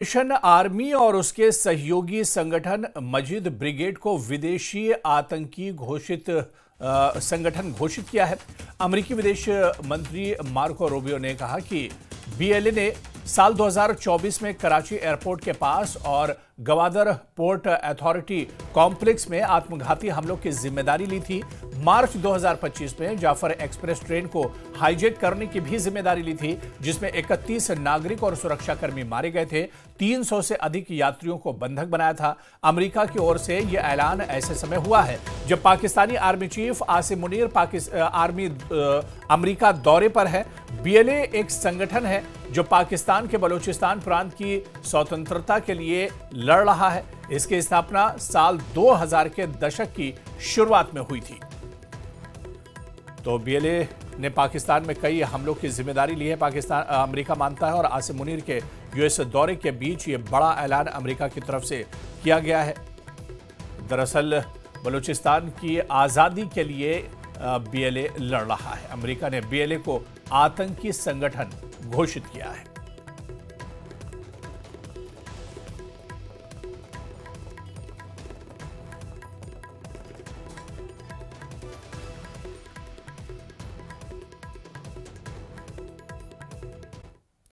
Mission army और उसके सहयोगी संगठन मजिद ब्रिगेड को विदेशी आतंकी संगठन घोषित किया है। अमेरिकी विदेश मंत्री मार्को रूबियो ने कहा कि बीएलए ने साल 2024 में कराची एयरपोर्ट के पास और गवादर पोर्ट अथॉरिटी कॉम्प्लेक्स में आत्मघाती हमलों की जिम्मेदारी ली थी। मार्च 2025 में जाफर एक्सप्रेस ट्रेन को हाईजैक करने की भी जिम्मेदारी ली थी, जिसमें 31 नागरिक और सुरक्षाकर्मी मारे गए थे। 300 से अधिक यात्रियों को बंधक बनाया था। अमेरिका की ओर से यह ऐलान ऐसे समय हुआ है जब Pakistani army chief Asim Munir America दौरे पर है। बीएलए एक संगठन है जो पाकिस्तान के बलूचिस्तान प्रांत की स्वतंत्रता के लिए लड़ रहा है। इसकी स्थापना साल 2000 के दशक की शुरुआत में हुई थी। तो बीएलए ने पाकिस्तान में कई हमलों की जिम्मेदारी ली है, अमेरिका मानता है, और आसिम मुनीर के यूएस दौरे के बीच ये बड़ा ऐलान अमेरिका की तरफ से किया गया है। दरअसल बलूचिस्तान की आज़ादी के लिए बीएलए लड़ रहा है। अमेरिका ने बीएलए को आतंकी संगठन घोषित किया है।